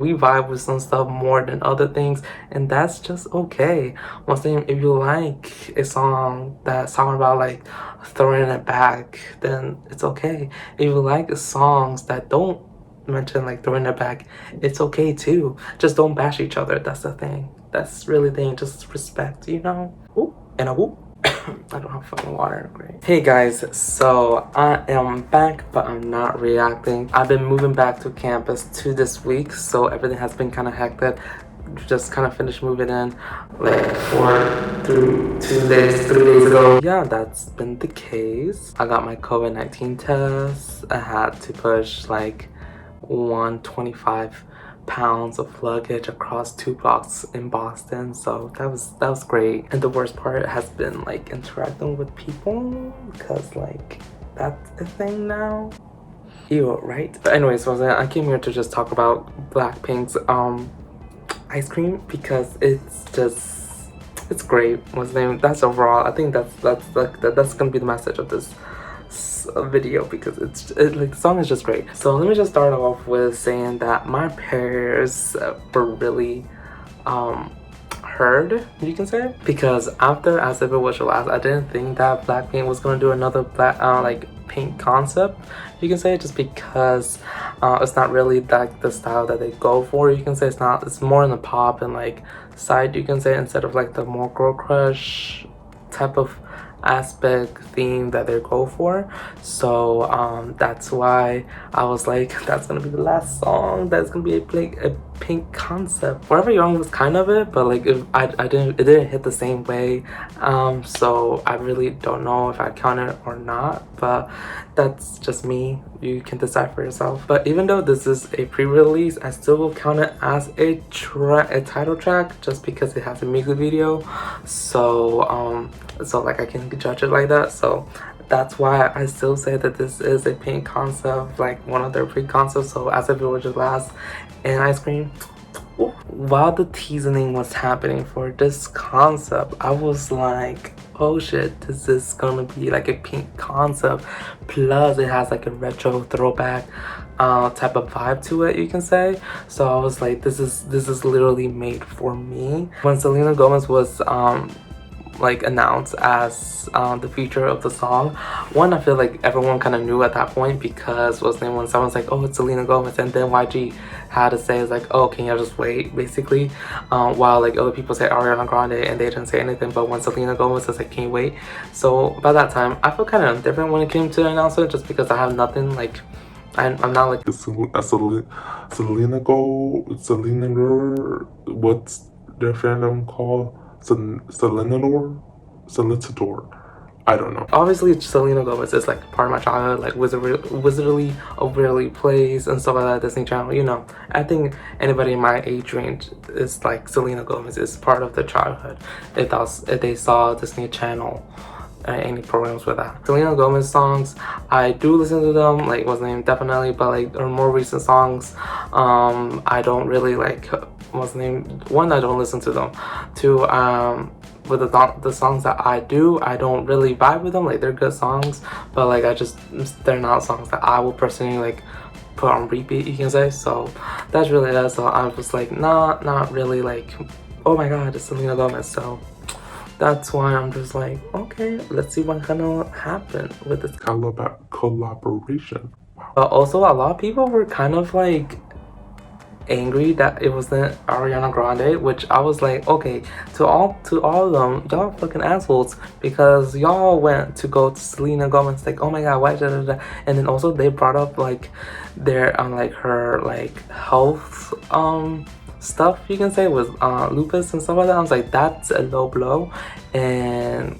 We vibe with some stuff more than other things, and that's just okay. Once again, if you like a song that's talking about like throwing it back, then it's okay. If you like songs that don't mention like throwing it back, it's okay too. Just don't bash each other. That's the thing. That's really the thing. Just respect, you know? Ooh, and a whoop. I don't have fucking water. Great. Hey guys, so I am back, but I'm not reacting. I've been moving back to campus this week, so everything has been kind of hectic. Just kind of finished moving in like 3 days ago. Yeah, that's been the case. I got my COVID-19 test. I had to push like 125 pounds of luggage across 2 blocks in Boston, so that was great. And the worst part has been like interacting with people, because like that's a thing now. Ew, right? But anyways, so I came here to just talk about Blackpink's ice cream, because it's great. What's the name? That's overall, I think that's gonna be the message of this video, because like the song is just great. So let me just start off with saying that my peers were really heard, you can say, because after As If It Was Your Last, I didn't think that Blackpink was gonna do another like pink concept, you can say, just because it's not really like the style that they go for, you can say. It's more in the pop and like side, you can say, instead of like the more girl crush type of aspect theme that they go for. So that's why I was like, that's gonna be the last song that's gonna be a pink concept. Forever Young was kind of it, but like it didn't hit the same way. So I really don't know if I count it or not, but that's just me. You can decide for yourself. But even though this is a pre-release, I still will count it as a title track, just because it has a music video. So like I can judge it like that. So that's why I still say that this is a pink concept, like one of their pre-concepts. So As If It Was Your Last and Ice Cream. Ooh. While the teasing was happening for this concept, I was like, oh shit, this is gonna be like a pink concept, plus it has like a retro throwback type of vibe to it, you can say. So I was like, this is literally made for me. When Selena Gomez was like announced as the feature of the song, one, I feel like everyone kind of knew at that point, because when someone's like, oh, it's Selena Gomez, and then YG had to say, is like, oh, can you just wait, basically, while like other people say Ariana Grande and they didn't say anything. But when Selena Gomez is like, can you wait? So by that time I feel kind of indifferent when it came to the announcement, just because I have nothing like, I'm not like Selena girl, what's their fandom called? Solicitador. I don't know. Obviously, Selena Gomez is like part of my childhood, like Wizardly of Weirdly Plays and stuff like that, Disney Channel, you know. I think anybody in my age range is like, Selena Gomez is part of their childhood if they saw Disney Channel any programs with that. Selena Gomez songs, I do listen to them, like what's the name, definitely, but like her more recent songs, I don't really like, what's the name, one, I don't listen to them. Two, with the songs that I don't really vibe with them. Like, they're good songs, but like they're not songs that I will personally like put on repeat, you can say. So that's really it. So I was like, not really like, oh my god, it's Selena Gomez. So that's why I'm just like, okay, let's see what's gonna happen with this collaboration. Wow. But also, a lot of people were kind of like angry that it wasn't Ariana Grande, which I was like, okay, to all of them, y'all fucking assholes, because y'all went to go to Selena Gomez, like, oh my god, why and then also they brought up like their like her like health stuff, you can say, with lupus and stuff like that. I was like, that's a low blow, and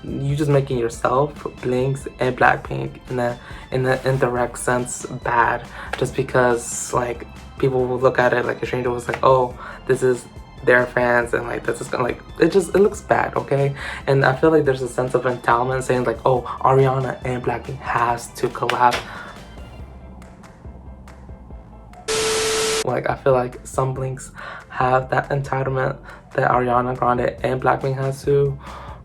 you just making yourself, Blinks and Blackpink in the indirect sense bad, just because like people will look at it like a stranger was like, oh, this is their fans, and like this is gonna like, it looks bad, okay? And I feel like there's a sense of entitlement saying like, oh, Ariana and Blackpink has to collab. Like, I feel like some Blinks have that entitlement that Ariana Grande and Blackpink has to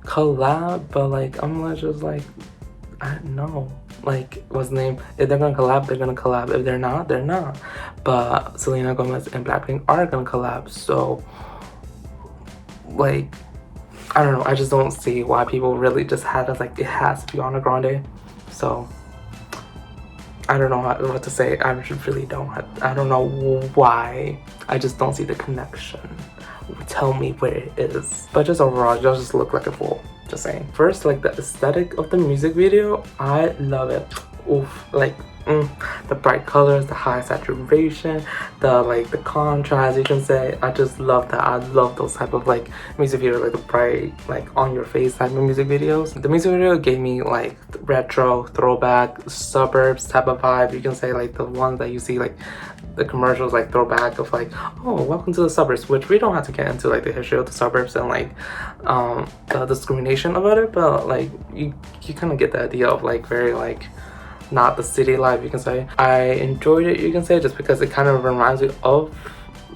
collab, but like I'm just like, I don't know. Like, what's the name? If they're gonna collab, they're gonna collab. If they're not, they're not. But Selena Gomez and Blackpink are gonna collab. So, like, I don't know. I just don't see why people really just had it like it has to be Ariana Grande. So, I don't know what to say. I really don't. I don't know why. I just don't see the connection. Tell me where it is. But just overall, y'all just look like a fool. Just saying. First, like the aesthetic of the music video, I love it. Oof, like the bright colors, the high saturation, the contrast, you can say. I just love that. I love those type of like music videos, like the bright, like on your face type of music videos. The music video gave me like retro, throwback, suburbs type of vibe, you can say, like the ones that you see like the commercials, like throwback of like, oh, welcome to the suburbs, which we don't have to get into like the history of the suburbs and like the discrimination about it, but like you kind of get the idea of like very like not the city life, you can say. I enjoyed it, you can say, just because it kind of reminds me of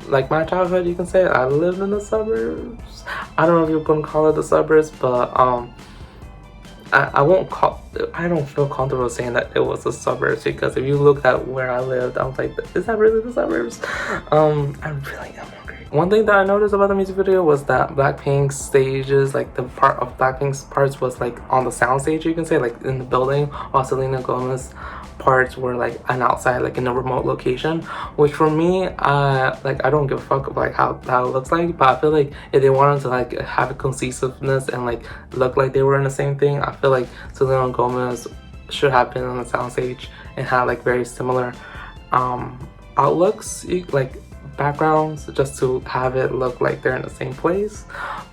like my childhood, you can say. I lived in the suburbs. I don't know if you're gonna call it the suburbs, but I don't feel comfortable saying that it was the suburbs, because if you look at where I lived, I was like, is that really the suburbs? I really am hungry. One thing that I noticed about the music video was that Blackpink's stages, like the part of Blackpink's parts was like on the sound stage, you can say, like in the building, while Selena Gomez parts were like an outside, like in a remote location, which for me, like I don't give a fuck of like how it looks like, but I feel like if they wanted to like have a cohesiveness and like look like they were in the same thing, I feel like Selena Gomez should have been on the sound stage and had like very similar outlooks, like backgrounds, just to have it look like they're in the same place.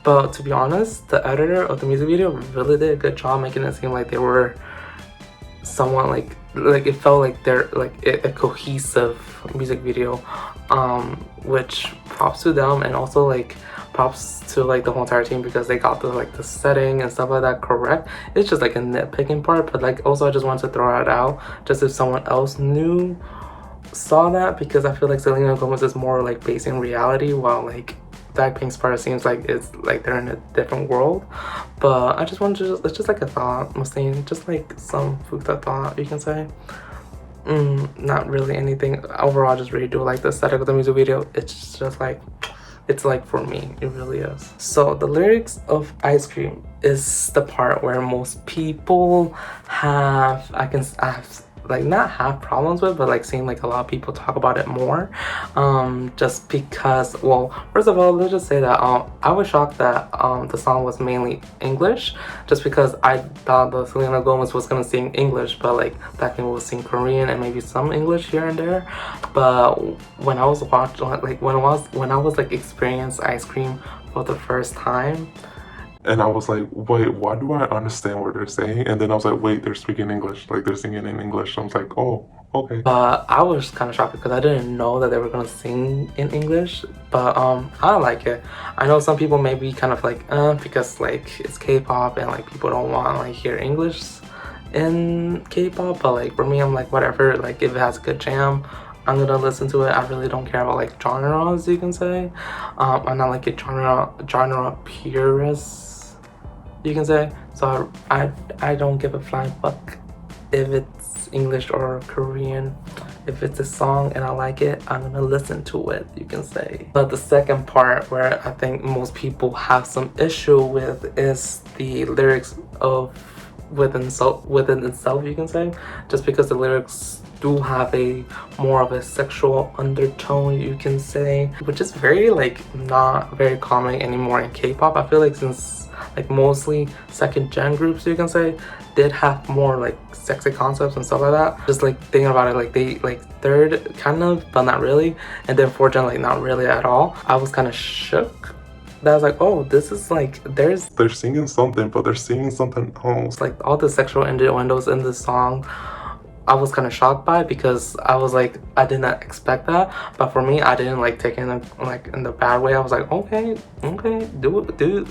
But to be honest, the editor of the music video really did a good job making it seem like they were someone like it felt like they're like a cohesive music video, which props to them, and also like props to like the whole entire team, because they got the setting and stuff like that correct. It's just like a nitpicking part, but like also I just wanted to throw it out just if someone else saw that, because I feel like Selena Gomez is more like based in reality, while like Blackpink's part seems like it's like they're in a different world. But I just wanted to it's just like a thought, Mustang, just like some food for thought, you can say. Not really anything overall. Just really do like the aesthetic of the music video. It's just like, it's like for me, it really is. So the lyrics of Ice Cream is the part where most people have, I have like not have problems with, but like seeing like a lot of people talk about it more, just because, well, first of all, let's just say that I was shocked that the song was mainly English, just because I thought that Selena Gomez was gonna sing English, but like Blackpink will sing Korean and maybe some English here and there. But when I was watching, like when I was like experienced Ice Cream for the first time, and I was like, wait, why do I understand what they're saying? And then I was like, wait, they're speaking English. Like, they're singing in English. I was like, oh, okay. but I was kind of shocked because I didn't know that they were gonna sing in English. But I like it. I know some people may be kind of like, because like it's K-pop and like people don't want to like hear English in K-pop. But like for me, I'm like, whatever. Like if it has a good jam, I'm gonna listen to it. I really don't care about like genres, you can say. I'm not like a genre purist, you can say. So I don't give a flying fuck if it's English or Korean. If it's a song and I like it, I'm gonna listen to it, you can say. But the second part where I think most people have some issue with is the lyrics of within itself, you can say, just because the lyrics do have a more of a sexual undertone, you can say, which is very like not very common anymore in K-pop. I feel like since like mostly second gen groups, you can say, did have more like sexy concepts and stuff like that. Just like thinking about it, like they like third kind of, but not really, and then fourth gen like not really at all. I was kind of shook. That I was like, oh, this is like they're singing something, but they're singing something else. Like all the sexual innuendos in this song, I was kind of shocked by, because I was like, I did not expect that. But for me, I didn't like take it like in the bad way. I was like, okay, do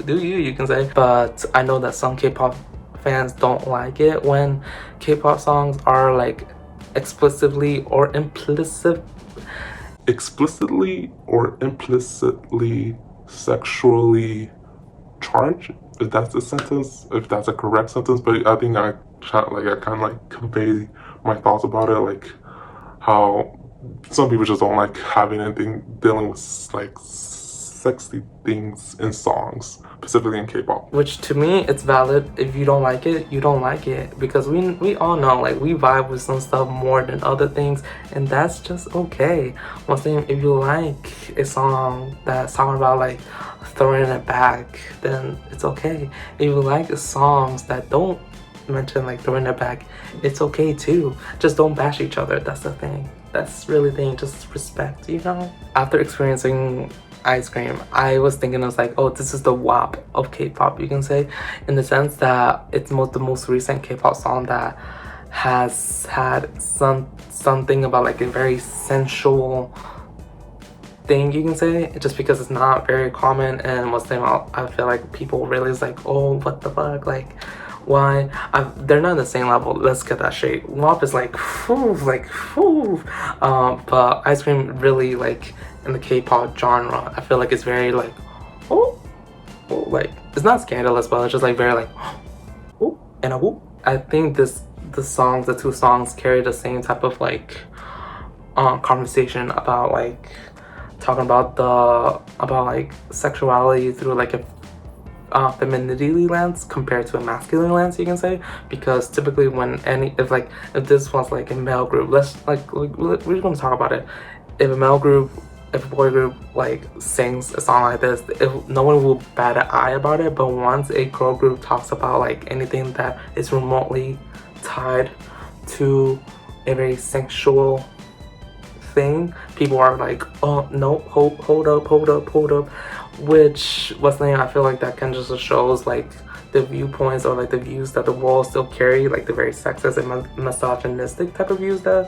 you can say. But I know that some K-pop fans don't like it when K-pop songs are like explicitly or implicitly sexually charged. if that's the sentence, if that's a correct sentence, but I think I kind of like convey my thoughts about it, like how some people just don't like having anything dealing with like sexy things in songs, specifically in K-pop. Which to me, it's valid. If you don't like it, you don't like it, because we all know like we vibe with some stuff more than other things, and that's just okay. One thing, if you like a song that's talking about like throwing it back, then it's okay. If you like songs that don't mention like throwing it back, it's okay too. Just don't bash each other. That's the thing. That's really the thing. Just respect, you know. After experiencing Ice Cream, I was thinking, I was like, oh, this is the WAP of K-pop, you can say, in the sense that it's the most recent K-pop song that has had something about like a very sensual thing, you can say, just because it's not very common. And what's the name, I feel like people really is like, oh, what the fuck, like why? They're not on the same level. Let's get that straight. WAP is like, whew, like, whew. But Ice Cream really, like, in the K-pop genre, I feel like it's very like, oh, like, it's not scandalous, but it's just like very like, oh, and a whoop. I think the two songs carry the same type of like, conversation about like talking about like sexuality through like a femininity lens compared to a masculine lens, you can say, because typically when if this was like a male group, we're just gonna talk about it. If a boy group like sings a song like this, no one will bat an eye about it. But once a girl group talks about like anything that is remotely tied to a very sexual thing, people are like, oh no, hold up, which was the name, I feel like that kind of just shows like the viewpoints or like the views that the world still carry, like the very sexist and misogynistic type of views that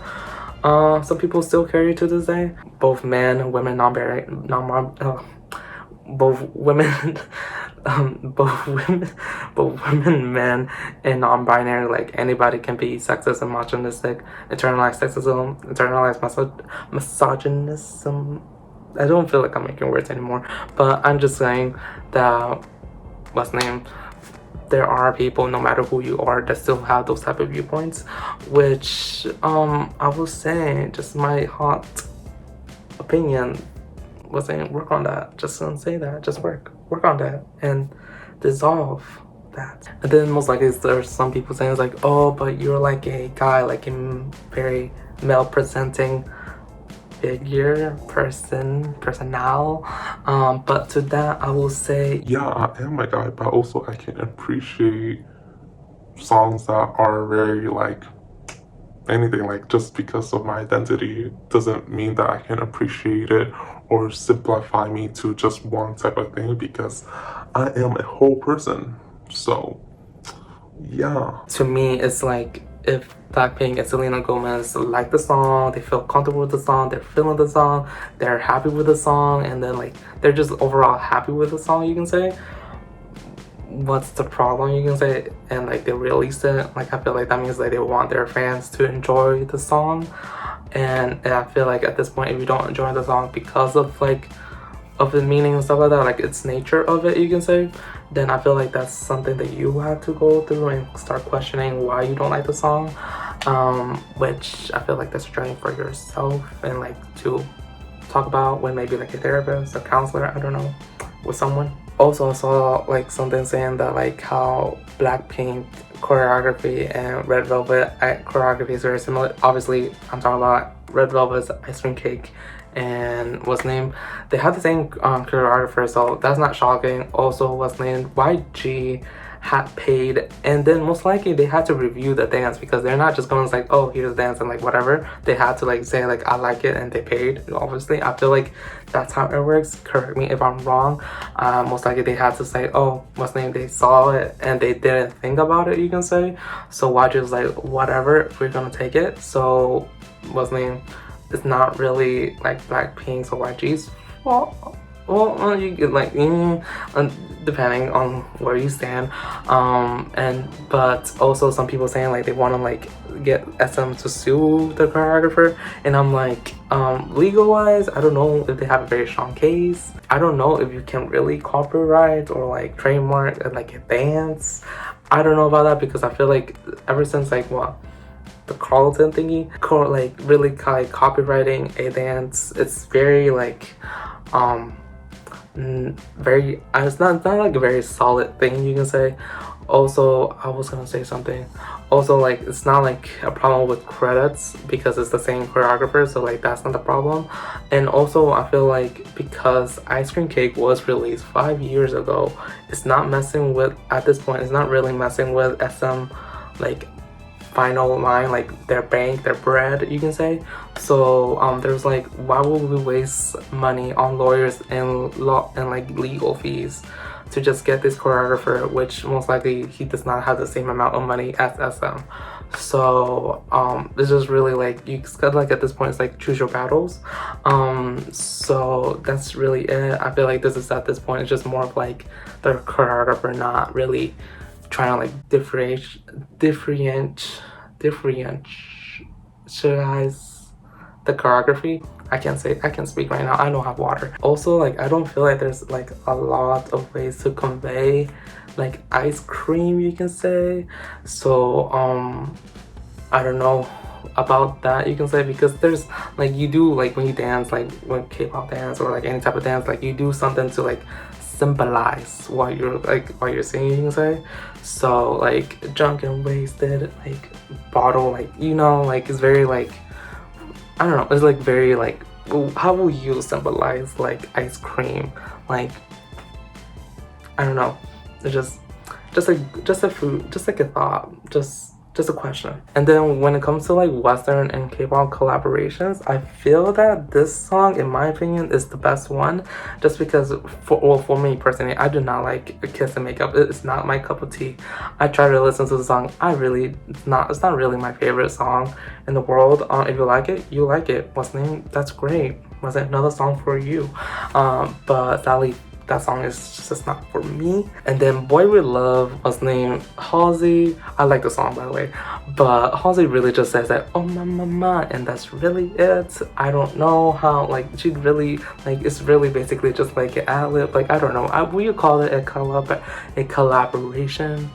some people still carry to this day. Both men, women, both women both women, men, and non-binary, like anybody can be sexist and misogynistic, internalized sexism, internalized misogynism. I don't feel like I'm making words anymore, but I'm just saying that what's the name, there are people, no matter who you are, that still have those type of viewpoints, which I will say, just my hot opinion was saying, work on that. Just don't say that, just work on that and dissolve that. And then most likely there's some people saying it's like, oh, but you're like a guy, like a very male presenting figure, personnel. But to that I will say, yeah, I am a guy, but also I can appreciate songs that are very like anything, like just because of my identity doesn't mean that I can appreciate it or simplify me to just one type of thing, because I am a whole person. So yeah, to me it's like, if Blackpink and Selena Gomez like the song, they feel comfortable with the song, they're feeling the song, they're happy with the song, and then like they're just overall happy with the song, you can say, what's the problem, you can say, and like they release it, like I feel like that means like they want their fans to enjoy the song. And I feel like at this point, if you don't enjoy the song because of like of the meaning and stuff like that, like its nature of it, you can say, then I feel like that's something that you have to go through and start questioning why you don't like the song, which I feel like that's a journey for yourself and like to talk about with maybe like a therapist, a counselor, I don't know, with someone. Also I saw like something saying that like how Blackpink choreography and Red Velvet choreography is very similar. Obviously I'm talking about Red Velvet's Ice Cream Cake and what's named, they have the same choreographer, so that's not shocking. Also what's named, YG had paid, and then most likely they had to review the dance, because they're not just going like, oh, here's the dance and like whatever. They had to like say like, I like it, and they paid. Obviously I feel like that's how it works, correct me if I'm wrong. Most likely they had to say, oh, what's name, they saw it and they didn't think about it, you can say. So YG was like, whatever, we're gonna take it. So what's name, it's not really like Blackpink's or YG's fault, well, you get like depending on where you stand, and but also some people saying like they want to like get SM to sue the choreographer, and I'm like, legal wise, I don't know if they have a very strong case. I don't know if you can really copyright or like trademark like a dance. I don't know about that because I feel like ever since like the Carlton thingy, like really like copywriting a dance, it's very like very it's not like a very solid thing you can say. Also, I was gonna say something. Also, like it's not like a problem with credits because it's the same choreographer, so like that's not the problem. And also, I feel like because Ice Cream Cake was released 5 years ago, it's not messing with at this point. It's not really messing with SM like final line, like their bank, their bread, you can say. So there's like, why would we waste money on lawyers and law and like legal fees to just get this choreographer, which most likely he does not have the same amount of money as SM. So it's just really like, you just gotta like at this point it's like choose your battles. So that's really it. I feel like this is at this point it's just more of like the choreographer not really trying to like differentiate the choreography. I can't speak right now. I don't have water. Also, like I don't feel like there's like a lot of ways to convey like ice cream, you can say. So I don't know about that, you can say, because there's like, you do like when you dance, like when K-pop dance or like any type of dance, like you do something to like symbolize what you're singing, you can say. So like drunk and wasted, like bottle, like like it's very like, I don't know, it's like very like, how will you symbolize like ice cream? Like I don't know, it's just a food, just like a thought, just a question. And then when it comes to like Western and K-pop collaborations, I feel that this song, in my opinion, is the best one. Just because, for me personally, I do not like Kiss and Makeup. It's not my cup of tea. I try to listen to the song. It's not really my favorite song in the world. If you like it, you like it. What's the name? That's great. Was it another song for you? But sadly, that song is just not for me. And then Boy With Love was named Halsey. I like the song, by the way, but Halsey really just says that, oh my mama, and that's really it. I don't know how, like, she really, like, it's really basically just like an ad-lib. Like, I don't know, will you call it a collaboration?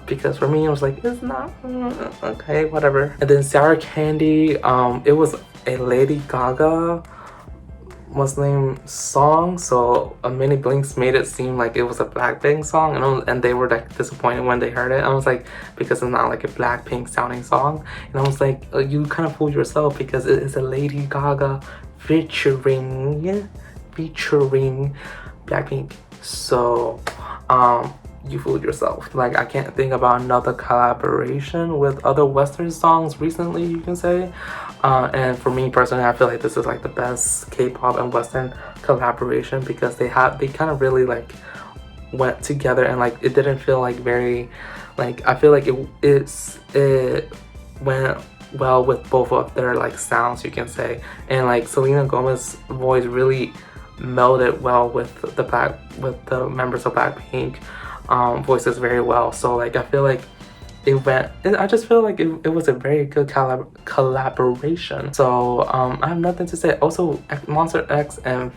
Because for me it was like, it's not, okay, whatever. And then Sour Candy, it was a Lady Gaga song, so many Blinks made it seem like it was a Blackpink song, and they were like disappointed when they heard it. I was like, because it's not like a Blackpink sounding song, and I was like, you kind of fooled yourself because it is a Lady Gaga featuring Blackpink. So you fooled yourself. Like, I can't think about another collaboration with other Western songs recently, you can say. And for me personally, I feel like this is like the best K-pop and Western collaboration because they kind of really like went together, and like it didn't feel like very, like, I feel like it went well with both of their like sounds, you can say. And like Selena Gomez's voice really melded well with the members of Blackpink voices very well. So like I feel like I just feel like it was a very good collaboration. So I have nothing to say. Also, Monster X and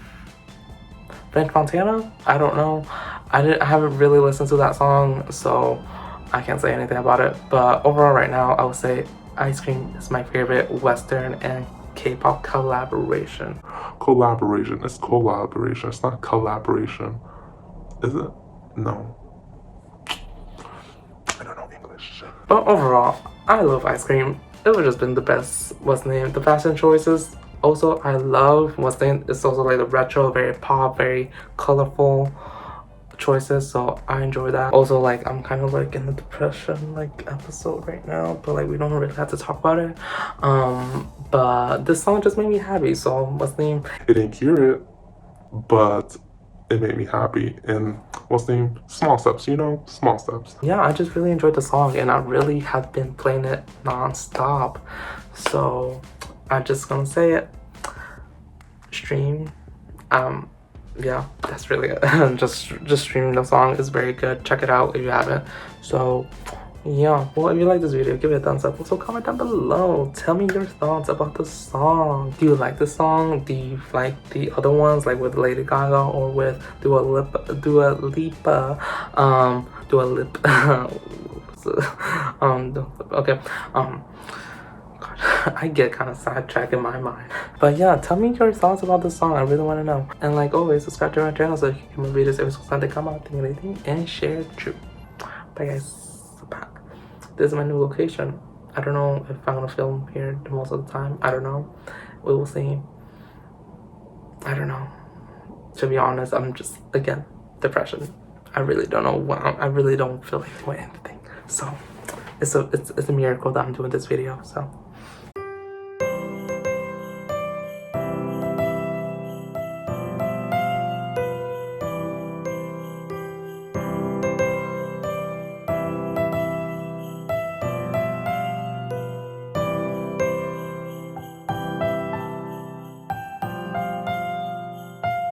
French Montana, I don't know, I haven't really listened to that song, so I can't say anything about it. But overall right now, I would say Ice Cream is my favorite Western and K-pop collaboration. It's collaboration, it's not collaboration, is it? No, I don't know English. But overall, I love Ice Cream. It would just been the best, the fashion choices. Also, I love it's also like the retro, very pop, very colorful choices, so I enjoy that. Also, like, I'm kind of like in the depression like episode right now, but like we don't really have to talk about it. But this song just made me happy, so it didn't cure it, but it made me happy. And small steps, small steps. Yeah, I just really enjoyed the song, and I really have been playing it non-stop. So I'm just gonna say it. Stream yeah, that's really it. just streaming the song is very good. Check it out if you haven't. So yeah, well, if you like this video, give it a thumbs up. Also comment down below, tell me your thoughts about the song. Do you like the song? Do you like the other ones, like with Lady Gaga or with Dua Lipa? Okay, God, I get kind of sidetracked in my mind. But yeah, tell me your thoughts about the song. I really want to know. And like always, subscribe to my channel so you can get more videos every single time they come out. Think anything and share true. Bye guys. This is my new location. I don't know if I'm gonna film here the most of the time. I don't know. We will see. I don't know. To be honest, I'm just, again, depression. I really don't know what I really don't feel like doing anything. So it's a miracle that I'm doing this video. So